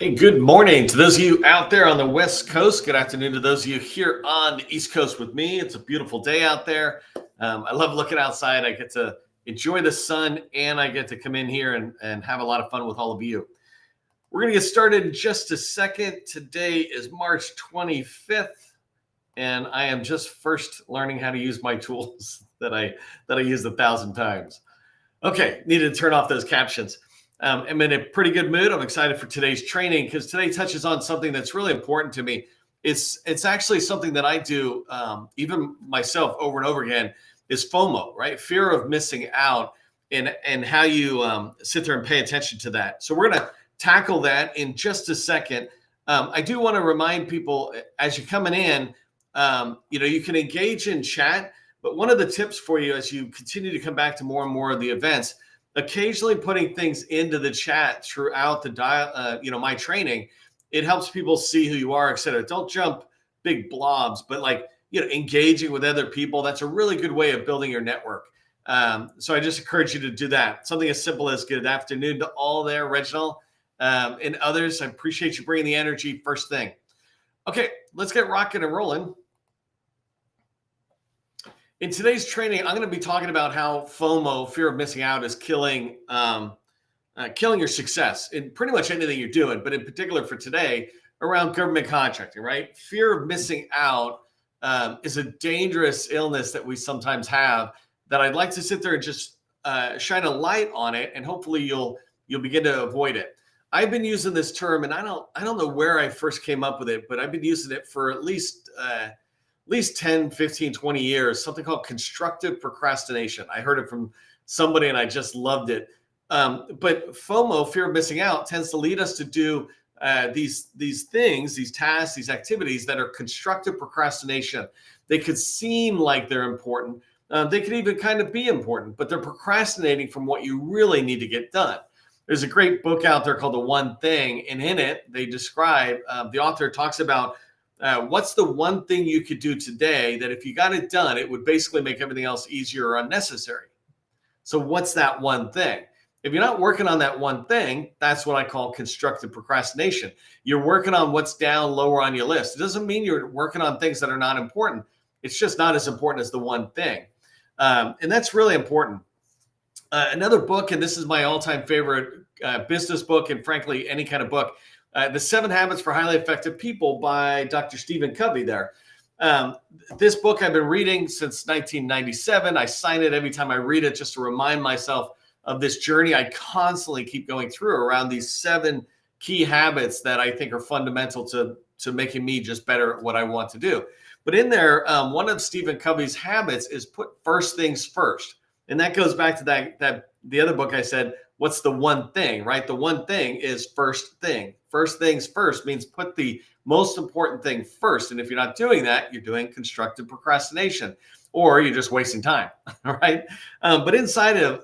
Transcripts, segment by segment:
Hey, good morning to those of you out there on the West Coast. Good afternoon to those of you here on the East Coast with me. It's a beautiful day out there. I love looking outside. I get to enjoy the sun and I get to come in here and have a lot of fun with all of you. We're going to get started in just a second. Today is March 25th, and I am just first learning how to use my tools that I used 1,000 times. Okay, needed to turn off those captions. I'm in a pretty good mood. I'm excited for today's training because today touches on something that's really important to me. It's actually something that I do even myself over and over again is FOMO, right? Fear of missing out, and how you sit there and pay attention to that. So we're going to tackle that in just a second. I do want to remind people as you're coming in, you can engage in chat, but one of the tips for you as you continue to come back to more and more of the events, occasionally putting things into the chat throughout the my training, it helps people see who you are, et cetera. Don't jump big blobs, but engaging with other people. That's a really good way of building your network. So I just encourage you to do that. Something as simple as good afternoon to all there, Reginald, and others. I appreciate you bringing the energy first thing. Okay, let's get rocking and rolling. In today's training, I'm going to be talking about how FOMO, fear of missing out, is killing your success in pretty much anything you're doing, but in particular for today around government contracting, right? Fear of missing out is a dangerous illness that we sometimes have that I'd like to sit there and just shine a light on it, and hopefully you'll begin to avoid it. I've been using this term, and I don't know where I first came up with it, but I've been using it for at least 10, 15, 20 years, something called constructive procrastination. I heard it from somebody and I just loved it. But FOMO, fear of missing out, tends to lead us to do these things, these tasks, these activities that are constructive procrastination. They could seem like they're important. They could even kind of be important, but they're procrastinating from what you really need to get done. There's a great book out there called The One Thing, and in it, they describe, the author talks about what's the one thing you could do today that if you got it done, it would basically make everything else easier or unnecessary. So what's that one thing? If you're not working on that one thing, that's what I call constructive procrastination. You're working on what's down lower on your list. It doesn't mean you're working on things that are not important. It's just not as important as the one thing. And that's really important. Another book, and this is my all-time favorite business book, and frankly, any kind of book, The 7 Habits for Highly Effective People by Dr. Stephen Covey there. This book I've been reading since 1997. I sign it every time I read it just to remind myself of this journey I constantly keep going through around these 7 key habits that I think are fundamental to making me just better at what I want to do. But in there, one of Stephen Covey's habits is put first things first. And that goes back to that the other book I said, what's the one thing, right? The one thing is first thing. First things first means put the most important thing first. And if you're not doing that, you're doing constructive procrastination, or you're just wasting time, right? But inside of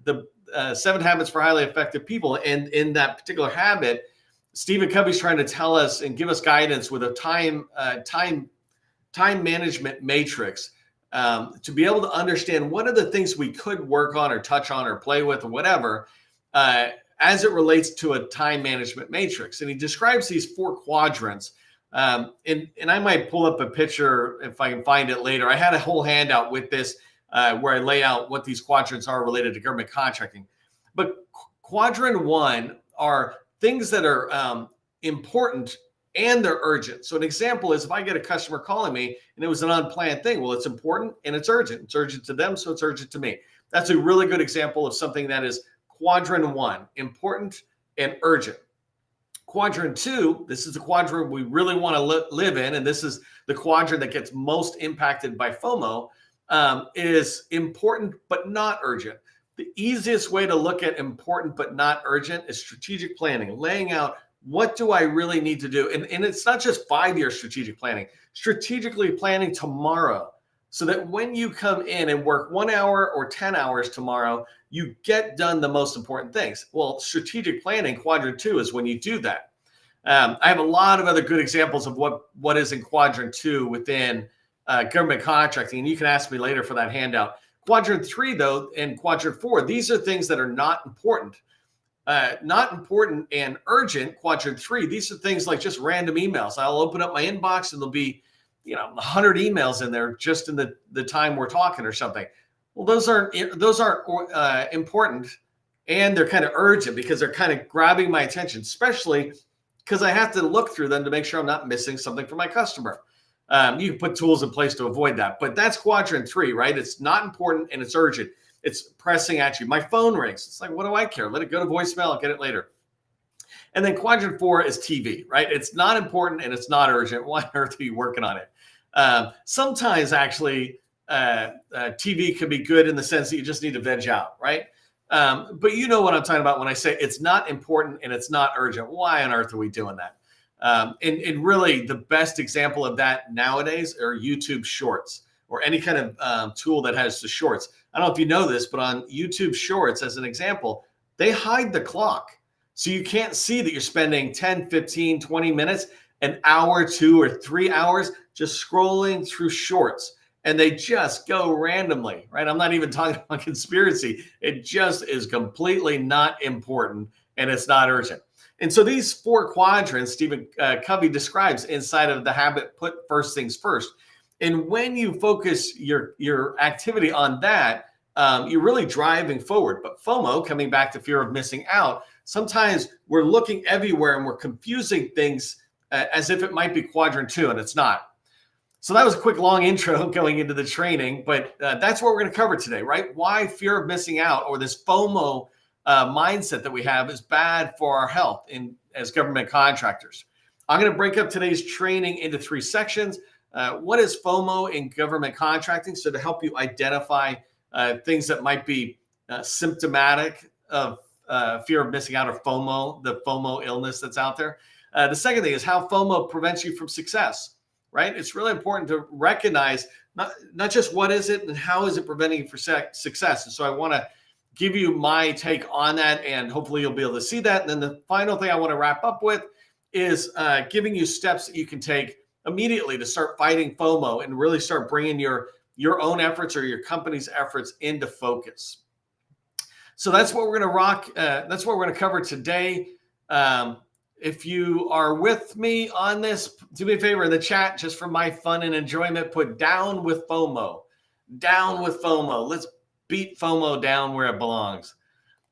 the 7 Habits for Highly Effective People, and in that particular habit, Stephen Covey's trying to tell us and give us guidance with a time management matrix. To be able to understand what are the things we could work on or touch on or play with or whatever, as it relates to a time management matrix. And he describes these 4 quadrants. And I might pull up a picture if I can find it later. I had a whole handout with this where I lay out what these quadrants are related to government contracting. But quadrant 1 are things that are important and they're urgent. So an example is if I get a customer calling me and it was an unplanned thing, well, it's important and it's urgent. It's urgent to them, so it's urgent to me. That's a really good example of something that is quadrant 1, important and urgent. Quadrant 2, this is the quadrant we really want to live in, and this is the quadrant that gets most impacted by FOMO, is important but not urgent. The easiest way to look at important but not urgent is strategic planning, laying out what do I really need to do? And it's not just 5-year strategic planning, strategically planning tomorrow so that when you come in and work 1 hour or 10 hours tomorrow, you get done the most important things. Well, strategic planning, quadrant 2, is when you do that. I have a lot of other good examples of what is in quadrant 2 within government contracting, and you can ask me later for that handout. Quadrant 3, though, and quadrant 4, these are things that are not important. Not important and urgent, quadrant 3. These are things like just random emails. I'll open up my inbox and there'll be, 100 emails in there just in the time we're talking or something. Well, those aren't important, and they're kind of urgent because they're kind of grabbing my attention, especially because I have to look through them to make sure I'm not missing something for my customer. You can put tools in place to avoid that, but that's quadrant 3, right? It's not important and it's urgent. It's pressing at you. My phone rings. It's like, what do I care? Let it go to voicemail. I'll get it later. And then quadrant 4 is TV, right? It's not important and it's not urgent. Why on earth are you working on it? Sometimes actually TV can be good in the sense that you just need to veg out, right? But you know what I'm talking about when I say it's not important and it's not urgent. Why on earth are we doing that? And really the best example of that nowadays are YouTube Shorts or any kind of tool that has the shorts. I don't know if you know this, but on YouTube Shorts, as an example, they hide the clock. So you can't see that you're spending 10, 15, 20 minutes, an hour, 2 or 3 hours just scrolling through shorts. And they just go randomly, right? I'm not even talking about conspiracy. It just is completely not important and it's not urgent. And so these 4 quadrants Stephen Covey describes inside of the habit, put first things first. And when you focus your activity on that, you're really driving forward. But FOMO, coming back to fear of missing out, sometimes we're looking everywhere and we're confusing things as if it might be quadrant 2, and it's not. So that was a quick, long intro going into the training, but that's what we're going to cover today, right? Why fear of missing out or this FOMO mindset that we have is bad for our health as government contractors. I'm going to break up today's training into 3 sections. What is FOMO in government contracting? So to help you identify things that might be symptomatic of fear of missing out or FOMO, the FOMO illness that's out there. The second thing is how FOMO prevents you from success, right? It's really important to recognize not just what is it and how is it preventing you from success. And so I want to give you my take on that, and hopefully you'll be able to see that. And then the final thing I want to wrap up with is giving you steps that you can take immediately to start fighting FOMO and really start bringing your own efforts or your company's efforts into focus. So that's what we're going to rock. That's what we're going to cover today. If you are with me on this, do me a favor in the chat, just for my fun and enjoyment, put down with FOMO. Down with FOMO. Let's beat FOMO down where it belongs.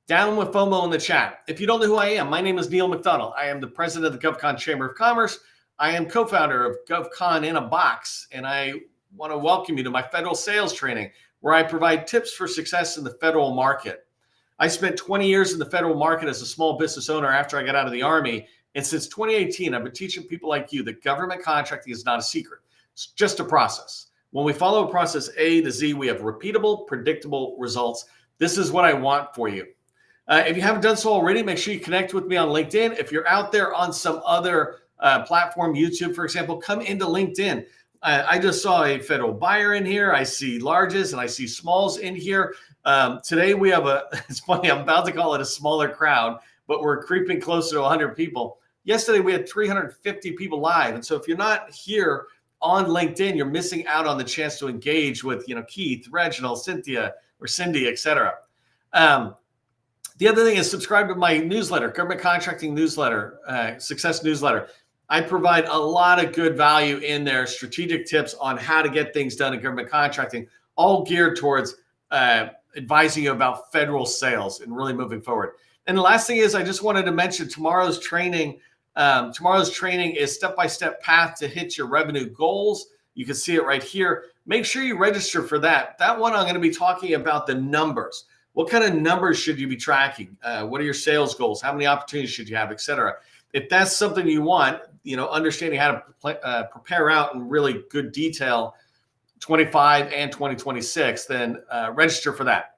Down with FOMO in the chat. If you don't know who I am, my name is Neil McDonald. I am the president of the GovCon Chamber of Commerce. I am co-founder of GovCon in a Box, and I want to welcome you to my federal sales training, where I provide tips for success in the federal market. I spent 20 years in the federal market as a small business owner after I got out of the Army. And since 2018, I've been teaching people like you that government contracting is not a secret. It's just a process. When we follow a process A to Z, we have repeatable, predictable results. This is what I want for you. If you haven't done so already, make sure you connect with me on LinkedIn. If you're out there on some other platform, YouTube, for example, come into LinkedIn. I just saw a federal buyer in here. I see larges and I see smalls in here. Today we have it's funny, I'm about to call it a smaller crowd, but we're creeping closer to 100 people. Yesterday we had 350 people live. And so if you're not here on LinkedIn, you're missing out on the chance to engage with, Keith, Reginald, Cynthia, or Cindy, etc. The other thing is subscribe to my newsletter, government contracting newsletter, success newsletter. I provide a lot of good value in there, strategic tips on how to get things done in government contracting, all geared towards advising you about federal sales and really moving forward. And the last thing is I just wanted to mention tomorrow's training. Tomorrow's training is step-by-step path to hit your revenue goals. You can see it right here. Make sure you register for that. That one I'm going to be talking about the numbers. What kind of numbers should you be tracking? What are your sales goals? How many opportunities should you have, et cetera? If that's something you want, understanding how to prepare out in really good detail 25 and 2026, then register for that.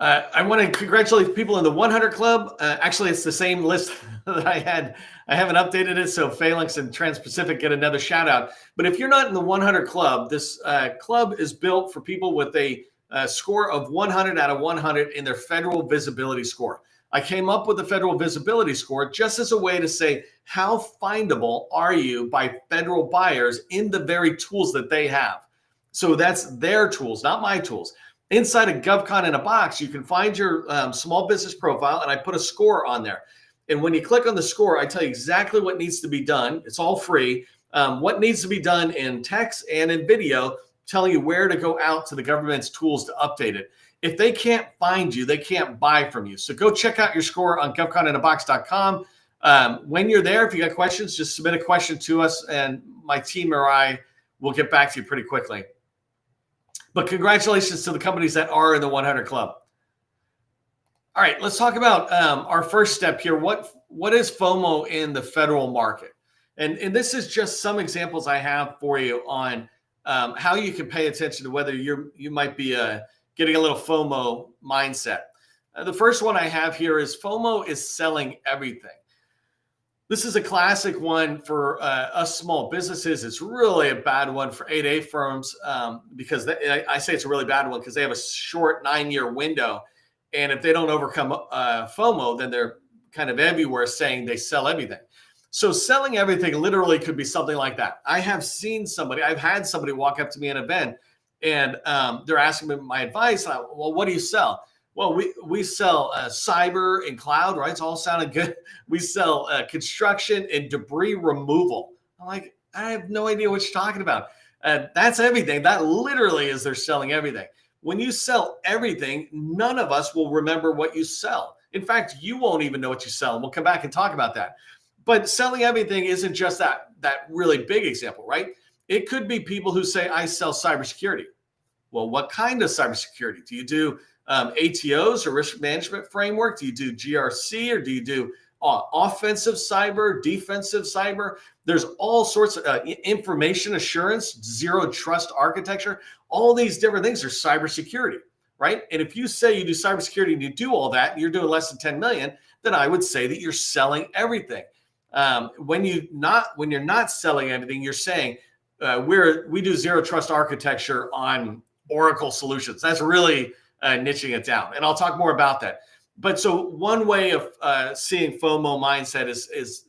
I want to congratulate people in the 100 Club. Actually, it's the same list that I had. I haven't updated it, so Phalanx and Trans-Pacific get another shout out. But if you're not in the 100 Club, this club is built for people with a score of 100 out of 100 in their federal visibility score. I came up with the federal visibility score just as a way to say, how findable are you by federal buyers in the very tools that they have? So that's their tools, not my tools. Inside of GovCon in a Box, you can find your small business profile, and I put a score on there. And when you click on the score, I tell you exactly what needs to be done. It's all free. What needs to be done in text and in video, telling you where to go out to the government's tools to update it. If they can't find you, they can't buy from you. So go check out your score on govconinabox.com. When you're there, if you got questions, just submit a question to us, and my team or I will get back to you pretty quickly. But congratulations to the companies that are in the 100 Club. All right, let's talk about our first step here. What is FOMO in the federal market? And this is just some examples I have for you on how you can pay attention to whether you might be getting a little FOMO mindset. The first one I have here is FOMO is selling everything. This is a classic one for us small businesses. It's really a bad one for 8A firms because I say it's a really bad one because they have a short 9-year window. And if they don't overcome FOMO, then they're kind of everywhere saying they sell everything. So selling everything literally could be something like that. I've had somebody walk up to me at an event, and they're asking me my advice. Well, what do you sell? Well, we sell cyber and cloud, right? It's all sounding good. We sell construction and debris removal. I'm like, I have no idea what you're talking about. That's everything. That literally is they're selling everything. When you sell everything, none of us will remember what you sell. In fact, you won't even know what you sell. And we'll come back and talk about that. But selling everything isn't just that really big example, right? It could be people who say, I sell cybersecurity. Well, what kind of cybersecurity? Do you do ATOs or risk management framework? Do you do GRC, or do you do offensive cyber, defensive cyber? There's all sorts of information assurance, zero trust architecture. All these different things are cybersecurity, right? And if you say you do cybersecurity and you do all that, and you're doing less than 10 million, then I would say that you're selling everything. When you're not selling everything, you're saying we do zero trust architecture on Oracle solutions. That's really niching it down, and I'll talk more about that. But so one way of seeing FOMO mindset is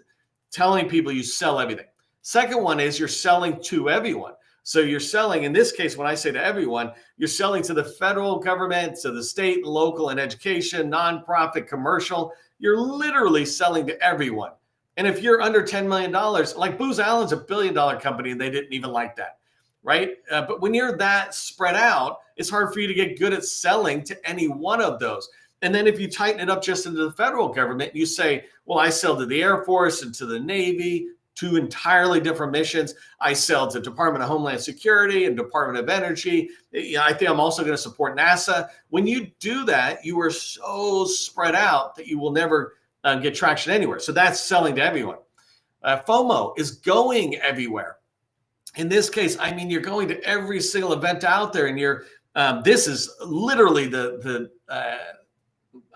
telling people you sell everything. Second one is you're selling to everyone. So you're selling, in this case, when I say to everyone, you're selling to the federal government, to the state, local, and education, nonprofit, commercial. You're literally selling to everyone. And if you're under $10 million, like Booz Allen's a $1 billion company, and they didn't even like that, right? But when you're that spread out, it's hard for you to get good at selling to any one of those. And then if you tighten it up just into the federal government, you say, well, I sell to the Air Force and to the Navy, two entirely different missions. I sell to Department of Homeland Security and Department of Energy. I think I'm also going to support NASA. When you do that, you are so spread out that you will never get traction anywhere. So that's selling to everyone. FOMO is going everywhere. In this case, I mean, you're going to every single event out there, and this is literally the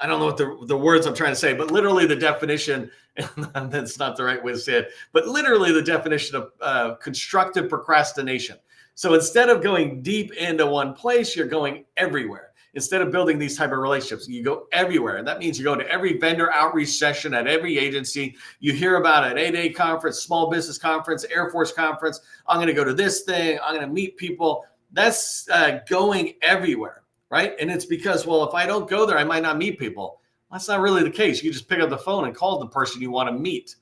I don't know what the words I'm trying to say, but literally the definition, and that's not the right way to say it, but literally the definition of constructive procrastination. So instead of going deep into one place, you're going everywhere. Instead of building these type of relationships, you go everywhere. And that means you go to every vendor outreach session at every agency. You hear about an 8A conference, small business conference, Air Force conference. I'm going to go to this thing. I'm going to meet people. That's going everywhere, right? And it's because, well, if I don't go there, I might not meet people. That's not really the case. You just pick up the phone and call the person you want to meet.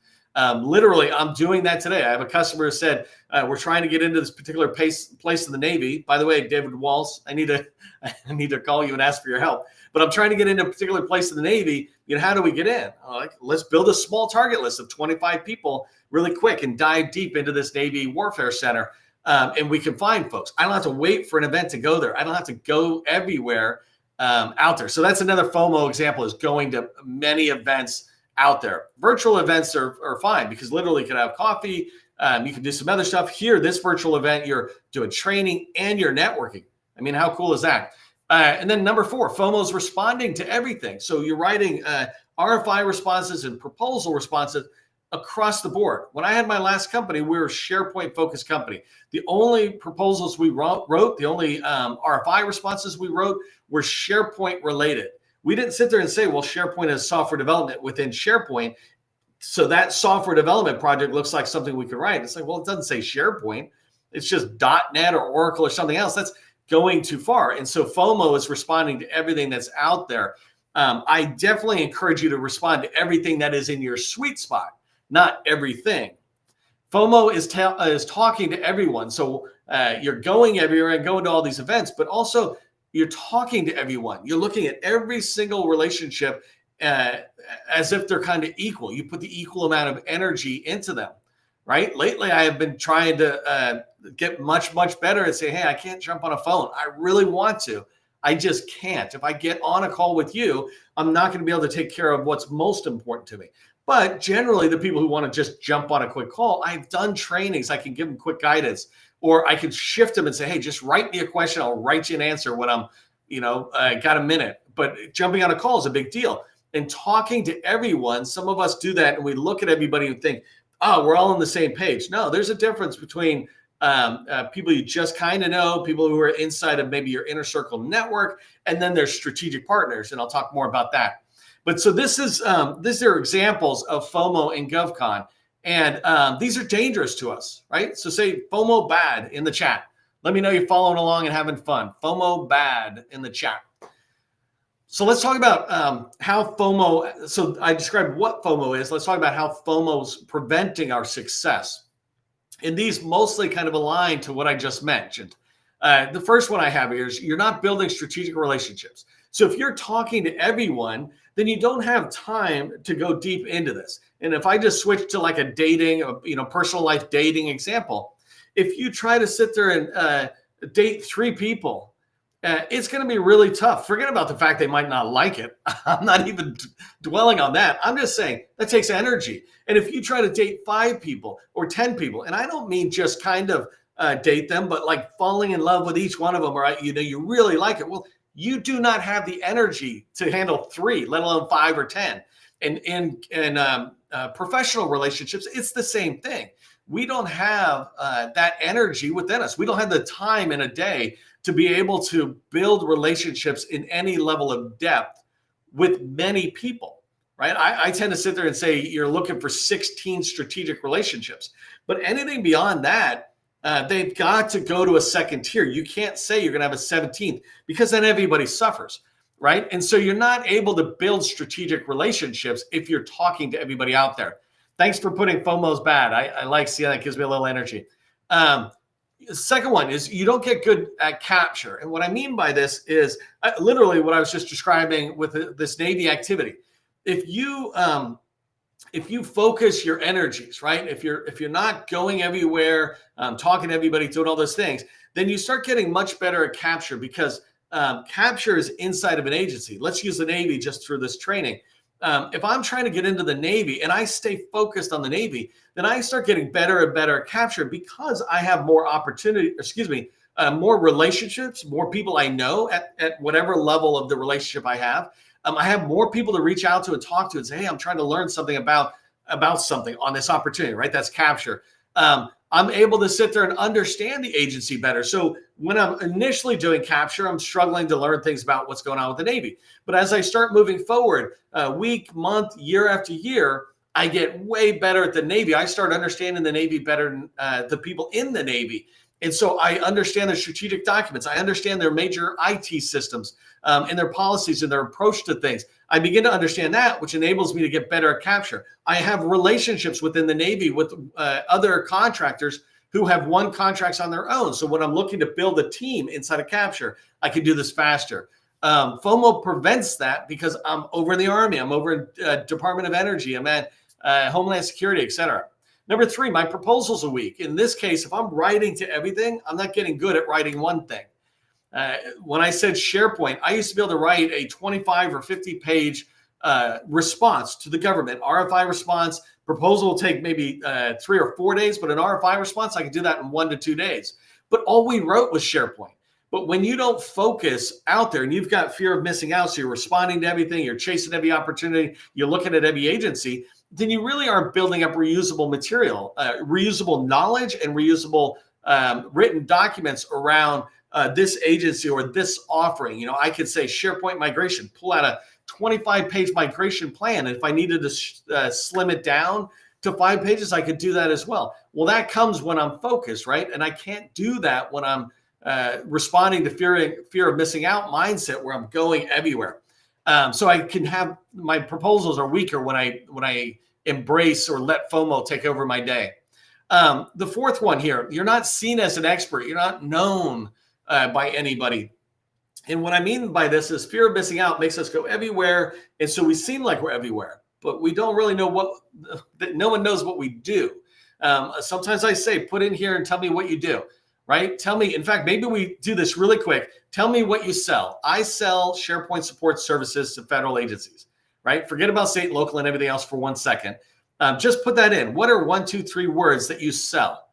Literally, I'm doing that today. I have a customer who said, we're trying to get into this particular place in the Navy. By the way, David Walls, I need to call you and ask for your help. But I'm trying to get into a particular place in the Navy. How do we get in? Let's build a small target list of 25 people really quick and dive deep into this Navy Warfare Center. And we can find folks. I don't have to wait for an event to go there. I don't have to go everywhere out there. So that's another FOMO example, is going to many events out there. Virtual events are fine because literally you can have coffee. You can do some other stuff. Here, this virtual event, you're doing training and you're networking. I mean, how cool is that? And then number 4, FOMO is responding to everything. So you're writing RFI responses and proposal responses across the board. When I had my last company, we were a SharePoint focused company. The only proposals we wrote, the only RFI responses we wrote were SharePoint related. We didn't sit there and say, well, SharePoint is software development within SharePoint, so that software development project looks like something we could write. It's like, well, it doesn't say SharePoint. It's just .NET or Oracle or something else. going too far. And so FOMO is responding to everything that's out there. I definitely encourage you to respond to everything that is in your sweet spot, not everything. FOMO is talking to everyone. So you're going everywhere and going to all these events, but also you're talking to everyone. You're looking at every single relationship as if they're kind of equal. You put the equal amount of energy into them, right? Lately, I have been trying to get much, much better and say, hey, I can't jump on a phone. I really want to. I just can't. If I get on a call with you, I'm not going to be able to take care of what's most important to me. But generally, the people who want to just jump on a quick call, I've done trainings. I can give them quick guidance, or I can shift them and say, hey, just write me a question. I'll write you an answer when I'm, got a minute. But jumping on a call is a big deal. And talking to everyone, some of us do that, and we look at everybody and think, oh, we're all on the same page. No, there's a difference between people you just kind of know, people who are inside of maybe your inner circle network, and then there's strategic partners. And I'll talk more about that. But so these are examples of FOMO and GovCon, and these are dangerous to us, right? So say FOMO bad in the chat. Let me know you're following along and having fun. FOMO bad in the chat. So let's talk about how FOMO. So I described what FOMO is. Let's talk about how FOMO's preventing our success. And these mostly kind of align to what I just mentioned. The first one I have here is you're not building strategic relationships. So if you're talking to everyone, then you don't have time to go deep into this. And if I just switch to like a dating, personal life dating example, if you try to sit there and date 3 people, it's going to be really tough. Forget about the fact they might not like it. I'm not even dwelling on that. I'm just saying that takes energy. And if you try to date 5 people or 10 people, and I don't mean just kind of date them, but like falling in love with each one of them, or you really like it. Well, you do not have the energy to handle 3, let alone 5 or 10. And in professional relationships, it's the same thing. We don't have that energy within us. We don't have the time in a day to be able to build relationships in any level of depth with many people, right? I tend to sit there and say you're looking for 16 strategic relationships, but anything beyond that, they've got to go to a second tier. You can't say you're going to have a 17th because then everybody suffers, right? And so you're not able to build strategic relationships if you're talking to everybody out there. Thanks for putting FOMO's bad. I like seeing that. Gives me a little energy. The second one is you don't get good at capture. And what I mean by this is literally what I was just describing with this Navy activity. If you focus your energies, right? If you're not going everywhere, talking to everybody, doing all those things, then you start getting much better at capture because capture is inside of an agency. Let's use the Navy just through this training. If I'm trying to get into the Navy and I stay focused on the Navy, then I start getting better and better at capture because I have more opportunity, more relationships, more people I know at whatever level of the relationship I have. I have more people to reach out to and talk to and say, hey, I'm trying to learn something about something on this opportunity, right? That's capture. I'm able to sit there and understand the agency better. So when I'm initially doing capture, I'm struggling to learn things about what's going on with the Navy. But as I start moving forward, week, month, year after year, I get way better at the Navy. I start understanding the Navy better than the people in the Navy. And so I understand their strategic documents. I understand their major IT systems and their policies and their approach to things. I begin to understand that, which enables me to get better at capture. I have relationships within the Navy with other contractors who have won contracts on their own. So when I'm looking to build a team inside of capture, I can do this faster. FOMO prevents that because I'm over in the Army. I'm over in Department of Energy. I'm at Homeland Security, et cetera. Number 3, my proposals a week. In this case, if I'm writing to everything, I'm not getting good at writing one thing. When I said SharePoint, I used to be able to write a 25 or 50 page response to the government. RFI response, proposal will take maybe 3 or 4 days, but an RFI response, I can do that in 1 to 2 days. But all we wrote was SharePoint. But when you don't focus out there and you've got fear of missing out, so you're responding to everything, you're chasing every opportunity, you're looking at every agency, then you really aren't building up reusable material, reusable knowledge and reusable written documents around this agency or this offering. I could say SharePoint migration, pull out a 25-page migration plan. And if I needed to slim it down to 5 pages, I could do that as well. Well, that comes when I'm focused, right? And I can't do that when I'm responding to fear of missing out mindset where I'm going everywhere. So I can have my proposals are weaker when I embrace or let FOMO take over my day. The fourth one here, you're not seen as an expert. You're not known by anybody. And what I mean by this is fear of missing out makes us go everywhere. And so we seem like we're everywhere, but we don't really know that no one knows what we do. Sometimes I say, put in here and tell me what you do, right? Tell me, in fact, maybe we do this really quick. Tell me what you sell. I sell SharePoint support services to federal agencies, right? Forget about state, local, and everything else for 1 second. Just put that in. What are 1, 2, 3 words that you sell?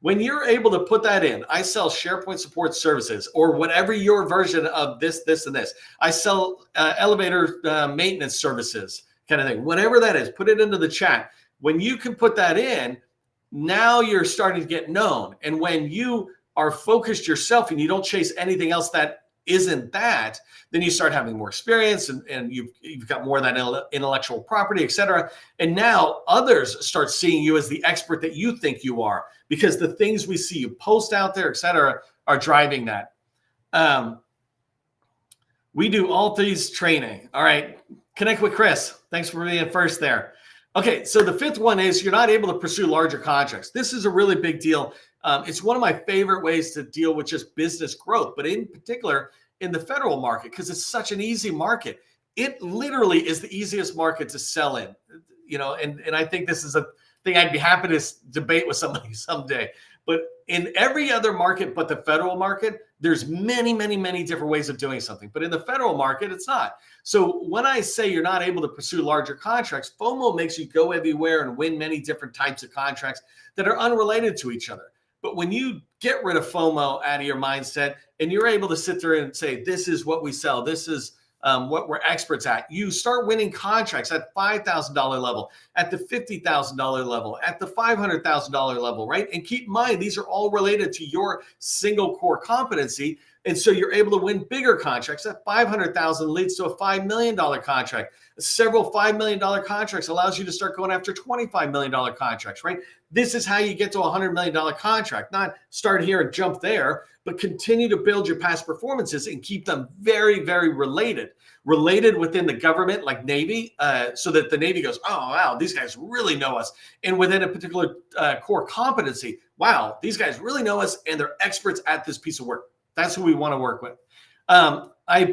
When you're able to put that in, I sell SharePoint support services or whatever your version of this, and this. I sell elevator maintenance services kind of thing. Whatever that is, put it into the chat. When you can put that in, now you're starting to get known. And when you are focused yourself and you don't chase anything else that isn't that, then you start having more experience and you've got more of that intellectual property, et cetera. And now others start seeing you as the expert that you think you are because the things we see you post out there, et cetera, are driving that. We do all these training. All right. Connect with Chris. Thanks for being first there. Okay. So the fifth one is you're not able to pursue larger contracts. This is a really big deal. It's one of my favorite ways to deal with just business growth, but in particular in the federal market, because it's such an easy market. It literally is the easiest market to sell in, and I think this is a thing I'd be happy to debate with somebody someday. But in every other market but the federal market, there's many, many, many different ways of doing something. But in the federal market, it's not. So when I say you're not able to pursue larger contracts, FOMO makes you go everywhere and win many different types of contracts that are unrelated to each other. But when you get rid of FOMO out of your mindset and you're able to sit there and say, this is what we sell, this is what we're experts at, you start winning contracts at $5,000 level, at the $50,000 level, at the $500,000 level, right? And keep in mind, these are all related to your single core competency. And so you're able to win bigger contracts. That $500,000 leads to a $5 million contract. Several $5 million contracts allows you to start going after $25 million contracts, right? This is how you get to a $100 million contract. Not start here and jump there, but continue to build your past performances and keep them very, very related within the government, like Navy, so that the Navy goes, oh, wow, these guys really know us. And within a particular core competency, wow, these guys really know us and they're experts at this piece of work. That's who we want to work with. I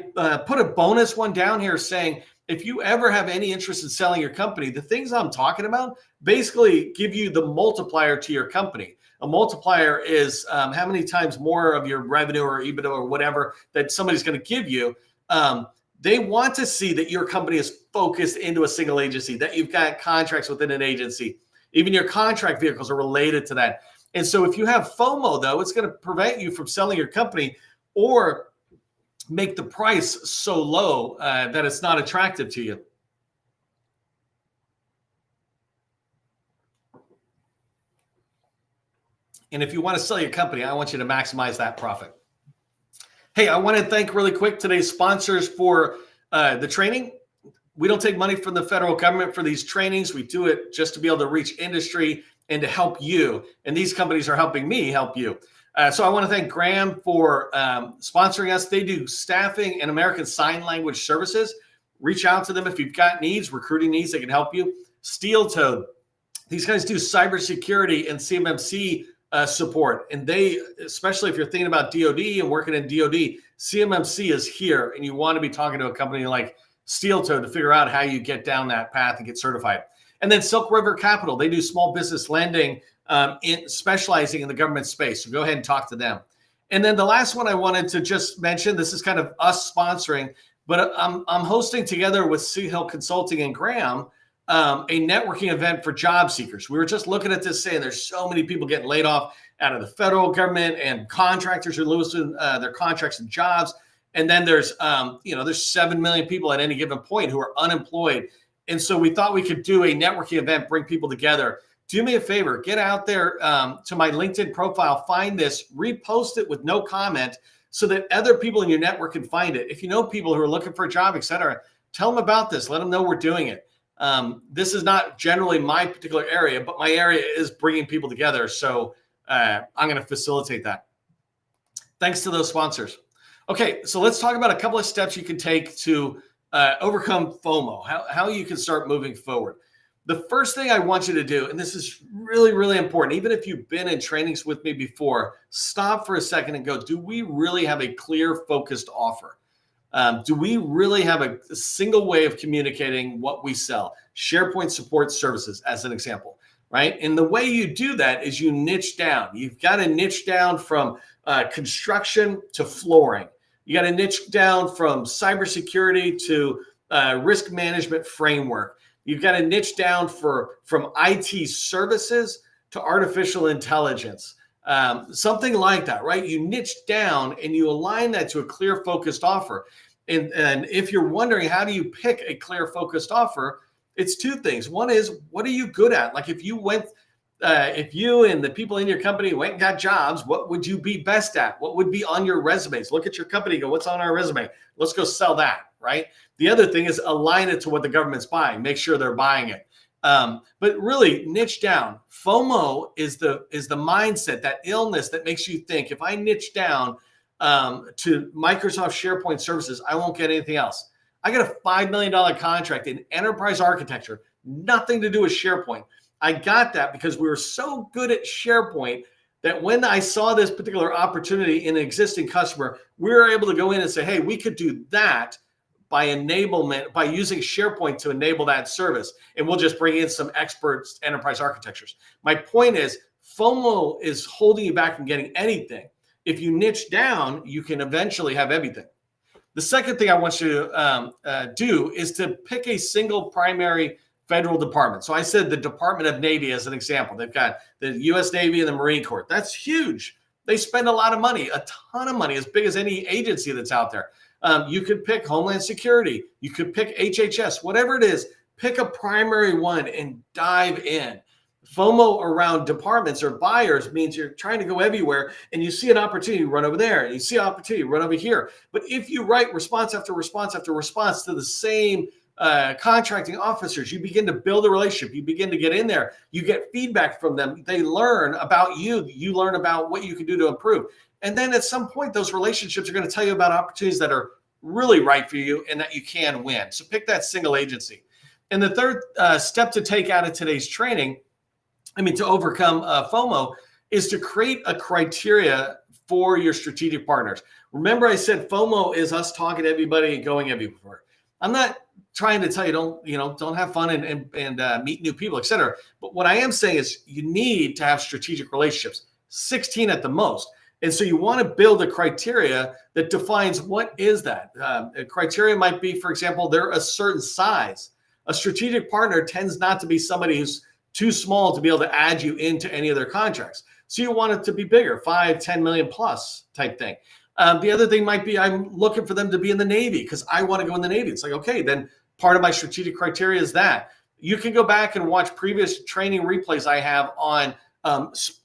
put a bonus one down here saying, if you ever have any interest in selling your company, the things I'm talking about basically give you the multiplier to your company. A multiplier is how many times more of your revenue or EBITDA or whatever that somebody's going to give you. They want to see that your company is focused into a single agency, that you've got contracts within an agency. Even your contract vehicles are related to that. And so if you have FOMO, though, it's going to prevent you from selling your company or make the price so low that it's not attractive to you. And if you want to sell your company, I want you to maximize that profit. Hey, I want to thank really quick today's sponsors for the training. We don't take money from the federal government for these trainings. We do it just to be able to reach industry and to help you. And these companies are helping me help you. So I want to thank Graham for sponsoring us. They do staffing and American Sign Language services. Reach out to them if you've got needs, recruiting needs, they can help you. Steel Toed. These guys do cybersecurity and CMMC support. And they, especially if you're thinking about DOD and working in DOD, CMMC is here. And you want to be talking to a company like Steel Toed to figure out how you get down that path and get certified. And then Silk River Capital. They do small business lending, specializing in the government space. So go ahead and talk to them. And then the last one I wanted to just mention, this is kind of us sponsoring, but I'm hosting together with Sea Hill Consulting and Graham a networking event for job seekers. We were just looking at this saying there's so many people getting laid off out of the federal government and contractors are losing their contracts and jobs. And then there's 7 million people at any given point who are unemployed. And so we thought we could do a networking event, bring people together. Do me a favor, get out there to my LinkedIn profile, find this, repost it with no comment so that other people in your network can find it. If you know people who are looking for a job, et cetera, tell them about this. Let them know we're doing it. This is not generally my particular area, but my area is bringing people together. So I'm going to facilitate that. Thanks to those sponsors. Okay, so let's talk about a couple of steps you can take to overcome FOMO, how you can start moving forward. The first thing I want you to do, and this is really, really important, even if you've been in trainings with me before, stop for a second and go, do we really have a clear, focused offer? Do we really have a single way of communicating what we sell? SharePoint support services, as an example, right? And the way you do that is you niche down. You've got to niche down from construction to flooring. You got to niche down from cybersecurity to risk management framework. You've got to niche down from IT services to artificial intelligence. Something like that, right? You niche down and you align that to a clear, focused offer. And if you're wondering, how do you pick a clear, focused offer? It's two things. One is, what are you good at? Like if you and the people in your company went and got jobs, what would you be best at? What would be on your resumes? Look at your company, go, what's on our resume? Let's go sell that, right? The other thing is align it to what the government's buying. Make sure they're buying it. But really niche down. FOMO is the mindset, that illness that makes you think, if I niche down to Microsoft SharePoint services, I won't get anything else. I got a $5 million contract in enterprise architecture, nothing to do with SharePoint. I got that because we were so good at SharePoint that when I saw this particular opportunity in an existing customer, we were able to go in and say, hey, we could do that by enablement, by using SharePoint to enable that service. And we'll just bring in some experts, enterprise architectures. My point is, FOMO is holding you back from getting anything. If you niche down, you can eventually have everything. The second thing I want you to do is to pick a single primary federal department. So I said the Department of Navy as an example. They've got the U.S. Navy and the Marine Corps. That's huge. They spend a lot of money, a ton of money, as big as any agency that's out there. You could pick Homeland Security. You could pick HHS, whatever it is, pick a primary one and dive in. FOMO around departments or buyers means you're trying to go everywhere and you see an opportunity, run over there, and you see an opportunity, run over here. But if you write response after response after response to the same contracting officers, you begin to build a relationship. You begin to get in there. You get feedback from them. They learn about you. You learn about what you can do to improve. And then at some point, those relationships are going to tell you about opportunities that are really right for you and that you can win. So pick that single agency. And the third step to take out of today's training, to overcome FOMO, is to create a criteria for your strategic partners. Remember, I said FOMO is us talking to everybody and going everywhere. I'm not trying to tell you don't have fun and meet new people, et cetera. But what I am saying is you need to have strategic relationships, 16 at the most. And so you want to build a criteria that defines what is that. A criteria might be, for example, they're a certain size. A strategic partner tends not to be somebody who's too small to be able to add you into any of their contracts. So you want it to be bigger, 5, 10 million plus type thing. The other thing might be, I'm looking for them to be in the Navy because I want to go in the Navy. It's like, okay, then part of my strategic criteria is that. You can go back and watch previous training replays I have on,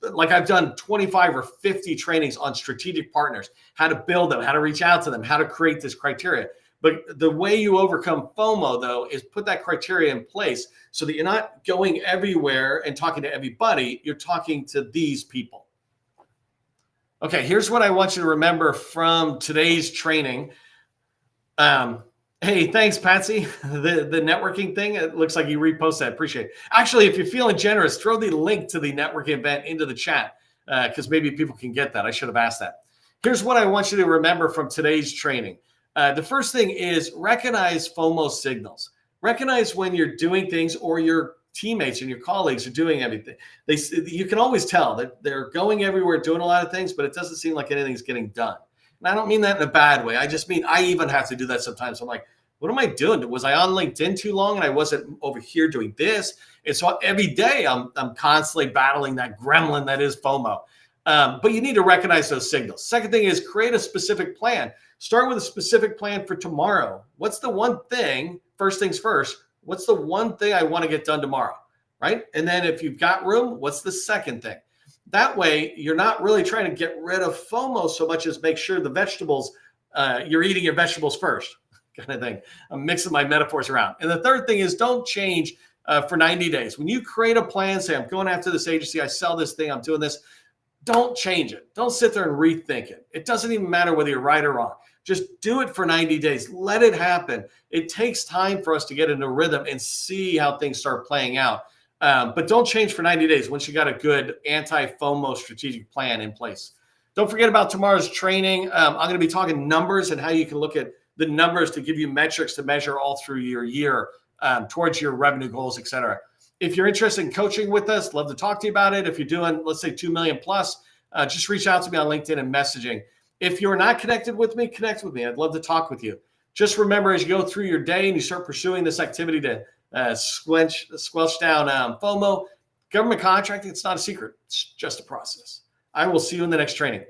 like I've done 25 or 50 trainings on strategic partners, how to build them, how to reach out to them, how to create this criteria. But the way you overcome FOMO, though, is put that criteria in place so that you're not going everywhere and talking to everybody. You're talking to these people. Okay, here's what I want you to remember from today's training. Hey, thanks, Patsy. The networking thing, it looks like you reposted that. Appreciate it. Actually, if you're feeling generous, throw the link to the networking event into the chat because maybe people can get that. I should have asked that. Here's what I want you to remember from today's training. The first thing is recognize FOMO signals. Recognize when you're doing things or your teammates and your colleagues are doing everything. You can always tell that they're going everywhere, doing a lot of things, but it doesn't seem like anything's getting done. And I don't mean that in a bad way. I just mean I even have to do that sometimes. I'm like, what am I doing? Was I on LinkedIn too long and I wasn't over here doing this? And so every day I'm constantly battling that gremlin that is FOMO. But you need to recognize those signals. Second thing is create a specific plan. Start with a specific plan for tomorrow. What's the one thing, first things first, what's the one thing I want to get done tomorrow, right? And then if you've got room, what's the second thing? That way, you're not really trying to get rid of FOMO so much as make sure the vegetables, you're eating your vegetables first, kind of thing. I'm mixing my metaphors around. And the third thing is don't change for 90 days. When you create a plan, say, I'm going after this agency, I sell this thing, I'm doing this, don't change it. Don't sit there and rethink it. It doesn't even matter whether you're right or wrong. Just do it for 90 days. Let it happen. It takes time for us to get into a rhythm and see how things start playing out. But don't change for 90 days once you got a good anti-FOMO strategic plan in place. Don't forget about tomorrow's training. I'm going to be talking numbers and how you can look at the numbers to give you metrics to measure all through your year towards your revenue goals, et cetera. If you're interested in coaching with us, love to talk to you about it. If you're doing, let's say, 2 million plus, just reach out to me on LinkedIn and messaging. If you're not connected with me, connect with me. I'd love to talk with you. Just remember, as you go through your day and you start pursuing this activity to squelch down FOMO, government contracting, it's not a secret. It's just a process. I will see you in the next training.